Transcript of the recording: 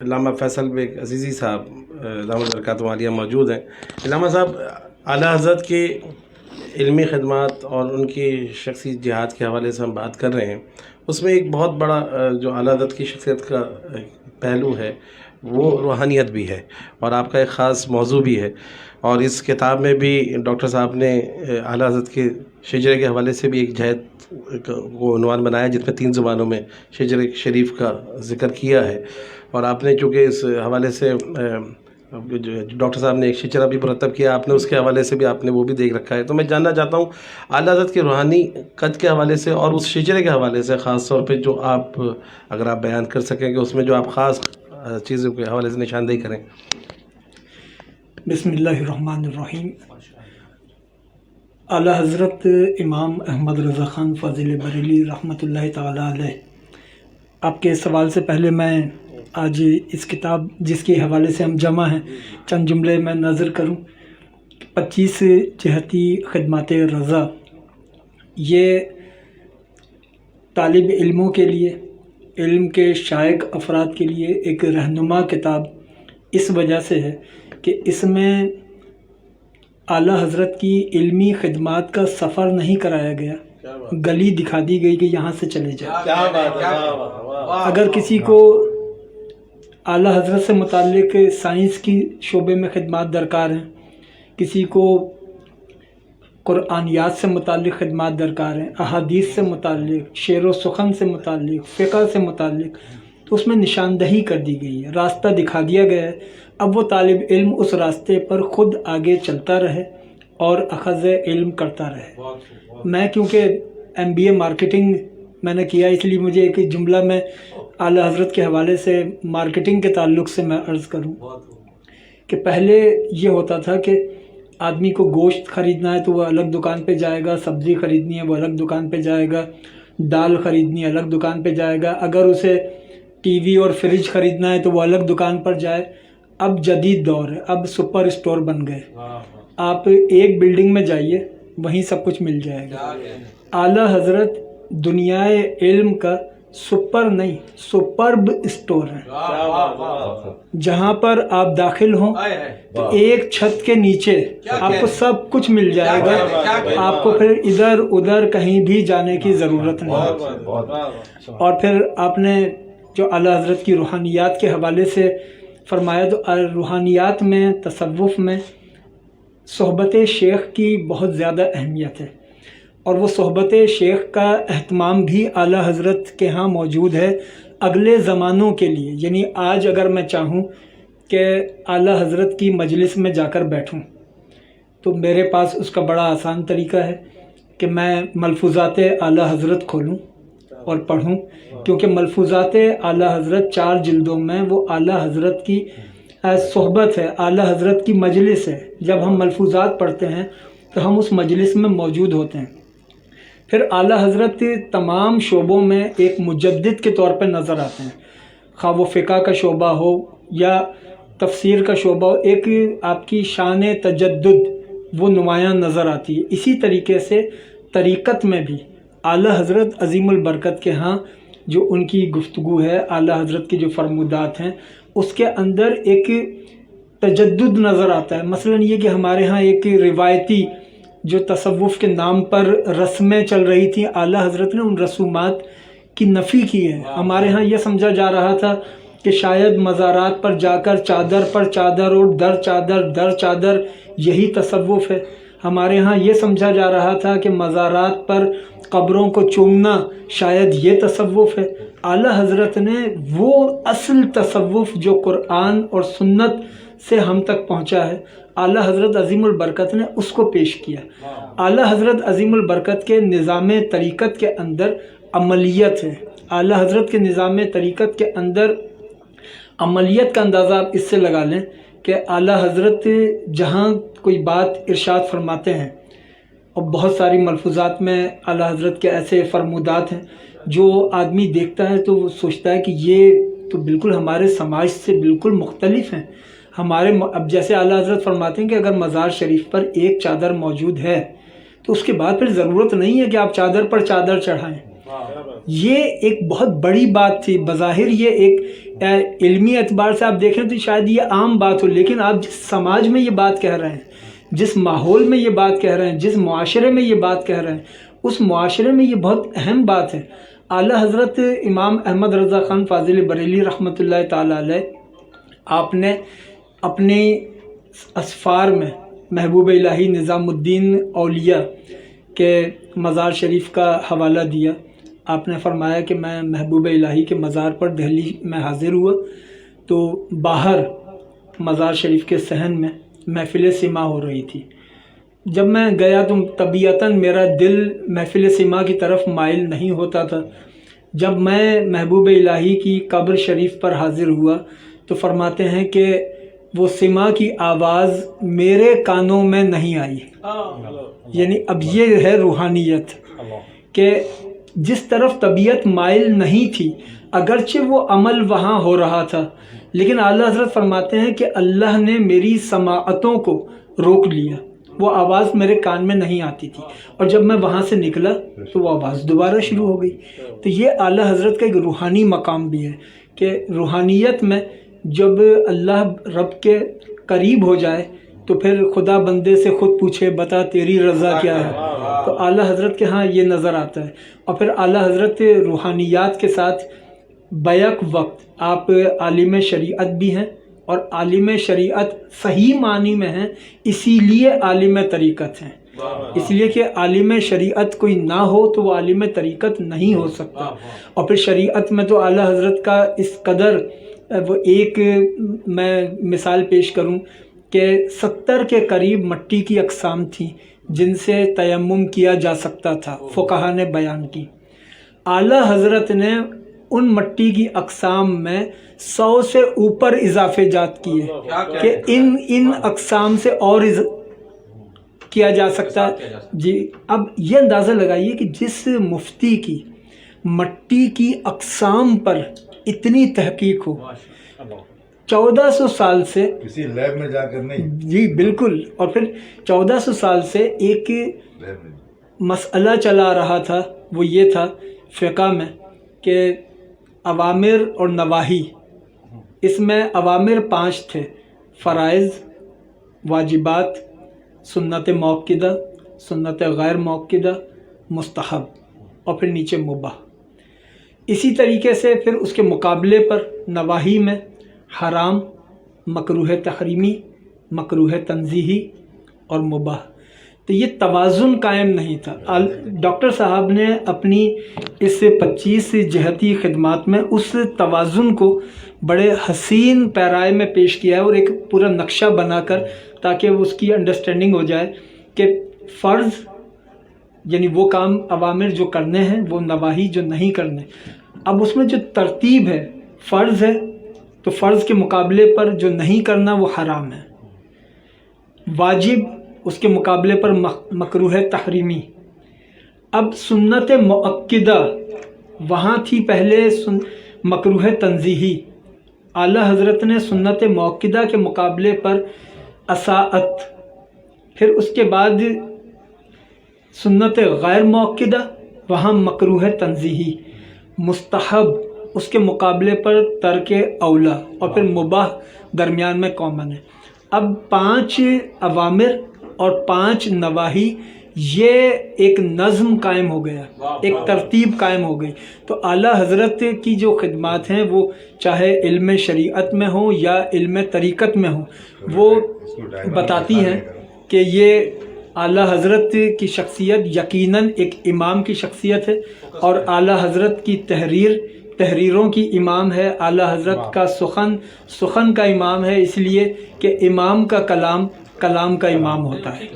علامہ Faisal bag عزیزی صاحب دامت برکاتہ عالیہ موجود ہیں۔ علامہ صاحب، اعلیٰ حضرت کی علمی خدمات اور ان کی شخصی جہاد کے حوالے سے ہم بات کر رہے ہیں۔ اس میں ایک بہت بڑا جو اعلیٰ حضرت کی شخصیت کا پہلو ہے وہ روحانیت بھی ہے، اور آپ کا ایک خاص موضوع بھی ہے، اور اس کتاب میں بھی ڈاکٹر صاحب نے اعلیٰ حضرت کے شجرے کے حوالے سے بھی ایک جہد کو عنوان بنایا، جس میں 3 زبانوں میں شجرے شریف کا ذکر کیا ہے۔ اور آپ نے چونکہ اس حوالے سے ڈاکٹر صاحب نے ایک شجرہ بھی مرتب کیا، آپ نے اس کے حوالے سے بھی آپ نے وہ بھی دیکھ رکھا ہے، تو میں جاننا چاہتا ہوں اعلیٰ حضرت کے روحانی قد کے حوالے سے اور اس شجرے کے حوالے سے خاص طور پہ جو آپ اگر آپ بیان کر سکیں کہ اس میں جو آپ خاص چیزوں کے حوالے سے نشاندہی کریں۔ بسم اللہ الرحمن الرحیم۔ اعلیٰ حضرت امام احمد رضا خان فاضل بریلوی رحمۃ اللہ تعالیٰ علیہ، آپ کے سوال سے پہلے میں آج اس کتاب جس کے حوالے سے ہم جمع ہیں چند جملے میں نظر کروں۔ 25 جہتی خدمات رضا یہ طالب علموں کے لیے، علم کے شائق افراد کے لیے ایک رہنما کتاب اس وجہ سے ہے کہ اس میں اعلیٰ حضرت کی علمی خدمات کا سفر نہیں کرایا گیا، گلی دکھا دی گئی کہ یہاں سے چلے جائیں۔ اگر کسی کو اعلیٰ حضرت سے متعلق سائنس کی شعبے میں خدمات درکار ہیں، کسی کو قرآنیات سے متعلق خدمات درکار ہیں، احادیث سے متعلق، شعر و سخن سے متعلق، فقہ سے متعلق، تو اس میں نشاندہی کر دی گئی ہے، راستہ دکھا دیا گیا ہے۔ اب وہ طالب علم اس راستے پر خود آگے چلتا رہے اور اخذ علم کرتا رہے۔ میں کیونکہ MBA مارکیٹنگ میں نے کیا، اس لیے مجھے ایک جملہ میں اعلیٰ حضرت کے حوالے سے مارکیٹنگ کے تعلق سے میں عرض کروں کہ پہلے یہ ہوتا تھا کہ آدمی کو گوشت خریدنا ہے تو وہ الگ دکان پہ جائے گا، سبزی خریدنی ہے وہ الگ دکان پہ جائے گا، دال خریدنی ہے الگ دکان پہ جائے گا، اگر اسے ٹی وی اور فریج خریدنا ہے تو وہ الگ دکان پر جائے۔ اب جدید دور ہے، اب سپر اسٹور بن گئے، آپ ایک بلڈنگ میں جائیے وہیں سب کچھ مل جائے گا۔ اعلیٰ حضرت دنیا علم کا سپر نہیں سپرب اسٹور ہے، جہاں پر آپ داخل ہوں تو ایک چھت کے نیچے آپ کو سب کچھ مل جائے گا، آپ کو پھر ادھر ادھر کہیں بھی جانے کی ضرورت نہیں۔ اور پھر آپ نے جو اعلیٰ حضرت کی روحانیات کے حوالے سے فرمایا، تو روحانیات میں، تصوف میں صحبت شیخ کی بہت زیادہ اہمیت ہے، اور وہ صحبت شیخ کا اہتمام بھی اعلیٰ حضرت کے ہاں موجود ہے اگلے زمانوں کے لیے۔ یعنی آج اگر میں چاہوں کہ اعلیٰ حضرت کی مجلس میں جا کر بیٹھوں تو میرے پاس اس کا بڑا آسان طریقہ ہے کہ میں ملفوظات اعلیٰ حضرت کھولوں اور پڑھوں، کیونکہ ملفوظات اعلیٰ حضرت 4 جلدوں میں وہ اعلیٰ حضرت کی صحبت ہے، اعلیٰ حضرت کی مجلس ہے۔ جب ہم ملفوظات پڑھتے ہیں تو ہم اس مجلس میں موجود ہوتے ہیں۔ پھر اعلیٰ حضرت تمام شعبوں میں ایک مجدد کے طور پہ نظر آتے ہیں، خواہ وہ فقہ کا شعبہ ہو یا تفسیر کا شعبہ ہو، ایک آپ کی شان تجدد وہ نمایاں نظر آتی ہے۔ اسی طریقے سے طریقت میں بھی اعلیٰ حضرت عظیم البرکت کے ہاں جو ان کی گفتگو ہے، اعلیٰ حضرت کی جو فرمودات ہیں، اس کے اندر ایک تجدد نظر آتا ہے۔ مثلا یہ کہ ہمارے ہاں ایک روایتی جو تصوف کے نام پر رسمیں چل رہی تھیں، اعلیٰ حضرت نے ان رسومات کی نفی کی ہے۔ ہمارے ہاں یہ سمجھا جا رہا تھا کہ شاید مزارات پر جا کر چادر پر چادر اور در چادر در چادر یہی تصوف ہے۔ ہمارے ہاں یہ سمجھا جا رہا تھا کہ مزارات پر قبروں کو چومنا شاید یہ تصوف ہے۔ اعلیٰ حضرت نے وہ اصل تصوف جو قرآن اور سنت سے ہم تک پہنچا ہے، اعلیٰ حضرت عظیم البرکت نے اس کو پیش کیا۔ اعلیٰ حضرت عظیم البرکت کے نظام طریقت کے اندر عملیت ہے، اعلیٰ حضرت کے نظام طریقت کے اندر عملیت کا اندازہ آپ اس سے لگا لیں کہ اعلیٰ حضرت جہاں کوئی بات ارشاد فرماتے ہیں، اور بہت ساری ملفوظات میں اعلیٰ حضرت کے ایسے فرمودات ہیں جو آدمی دیکھتا ہے تو وہ سوچتا ہے کہ یہ تو بالکل ہمارے سماج سے بالکل مختلف ہیں۔ اب جیسے اعلیٰ حضرت فرماتے ہیں کہ اگر مزار شریف پر ایک چادر موجود ہے تو اس کے بعد پھر ضرورت نہیں ہے کہ آپ چادر پر چادر چڑھائیں۔ یہ ایک بہت بڑی بات تھی، بظاہر یہ ایک علمی اعتبار سے آپ دیکھیں تو شاید یہ عام بات ہو، لیکن آپ جس سماج میں یہ بات کہہ رہے ہیں، جس ماحول میں یہ بات کہہ رہے ہیں، جس معاشرے میں یہ بات کہہ رہے ہیں، اس معاشرے میں یہ بہت اہم بات ہے۔ اعلیٰ حضرت امام احمد رضا خان فاضل بریلوی رحمۃ اللہ تعالیٰ علیہ، آپ نے اپنی اسفار میں محبوب الہی نظام الدین اولیاء کے مزار شریف کا حوالہ دیا۔ آپ نے فرمایا کہ میں محبوب الہی کے مزار پر دہلی میں حاضر ہوا تو باہر مزار شریف کے صحن میں محفل سما ہو رہی تھی۔ جب میں گیا تو طبیعتاً میرا دل محفل سما کی طرف مائل نہیں ہوتا تھا۔ جب میں محبوب الہی کی قبر شریف پر حاضر ہوا تو فرماتے ہیں کہ وہ سما کی آواز میرے کانوں میں نہیں آئی۔ یعنی اب یہ ہے روحانیت کہ جس طرف طبیعت مائل نہیں تھی، اگرچہ وہ عمل وہاں ہو رہا تھا، لیکن اعلیٰ حضرت فرماتے ہیں کہ اللہ نے میری سماعتوں کو روک لیا، وہ آواز میرے کان میں نہیں آتی تھی، اور جب میں وہاں سے نکلا تو وہ آواز دوبارہ شروع ہو گئی۔ تو یہ اعلیٰ حضرت کا ایک روحانی مقام بھی ہے کہ روحانیت میں جب اللہ رب کے قریب ہو جائے تو پھر خدا بندے سے خود پوچھے بتا تیری رضا کیا ہے، تو اعلیٰ حضرت کے ہاں یہ نظر آتا ہے۔ اور پھر اعلیٰ حضرت روحانیات کے ساتھ بیک وقت آپ عالم شریعت بھی ہیں، اور عالم شریعت صحیح معنی میں ہیں، اسی لیے عالم طریقت ہیں۔ اس لیے کہ عالم شریعت کوئی نہ ہو تو وہ عالم طریقت نہیں ہو سکتا۔ اور پھر شریعت میں تو اعلیٰ حضرت کا اس قدر، وہ ایک میں مثال پیش کروں کہ 70 کے قریب مٹی کی اقسام تھیں جن سے تیمم کیا جا سکتا تھا، فقہا نے بیان کی۔ اعلیٰ حضرت نے ان مٹی کی اقسام میں 100 سے اوپر اضافے جات کیے کہ ان اقسام سے اور کیا جا سکتا ہے۔ جی اب یہ اندازہ لگائیے کہ جس مفتی کی مٹی کی اقسام پر اتنی تحقیق ہو، 1400 سال سے کسی لیب میں جا کر نہیں، جی بالکل، اور پھر 1400 سال سے ایک مسئلہ چلا رہا تھا، وہ یہ تھا فقہ میں کہ اوامر اور نواہی، اس میں اوامر 5 تھے: فرائض، واجبات، سنت موقدہ، سنت غیر موقدہ، مستحب، اور پھر نیچے مباح۔ اسی طریقے سے پھر اس کے مقابلے پر نواہی میں حرام، مکروہ تحریمی، مکروہ تنزیہی اور مباح۔ تو یہ توازن قائم نہیں تھا۔ ڈاکٹر صاحب نے اپنی اس 25 جہتی خدمات میں اس توازن کو بڑے حسین پیرائے میں پیش کیا ہے، اور ایک پورا نقشہ بنا کر، تاکہ اس کی انڈرسٹینڈنگ ہو جائے کہ فرض یعنی وہ کام اوامر جو کرنے ہیں، وہ نواہی جو نہیں کرنے۔ اب اس میں جو ترتیب ہے، فرض ہے تو فرض کے مقابلے پر جو نہیں کرنا وہ حرام ہے، واجب اس کے مقابلے پر مکروہ تحریمی۔ اب سنت مؤکدہ وہاں تھی پہلے مکروہ تنزیہی، اعلیٰ حضرت نے سنت مؤکدہ کے مقابلے پر اساءت، پھر اس کے بعد سنت غیر مؤکدہ، وہاں مکروہ تنزیہی، مستحب اس کے مقابلے پر ترک اولا، اور پھر مباح درمیان میں کامن ہے۔ اب 5 اوامر اور 5 نواہی، یہ ایک نظم قائم ہو گیا، ایک ترتیب قائم ہو گئی۔ تو اعلیٰ حضرت کی جو خدمات ہیں، وہ چاہے علم شریعت میں ہوں یا علم طریقت میں ہوں، وہ بتاتی ہیں کہ یہ اعلیٰ حضرت کی شخصیت یقیناً ایک امام کی شخصیت ہے، اور اعلیٰ حضرت کی تحریروں کی امام ہے، اعلیٰ حضرت کا سخن کا امام ہے، اس لیے کہ امام کا کلام کا امام ہوتا ہے۔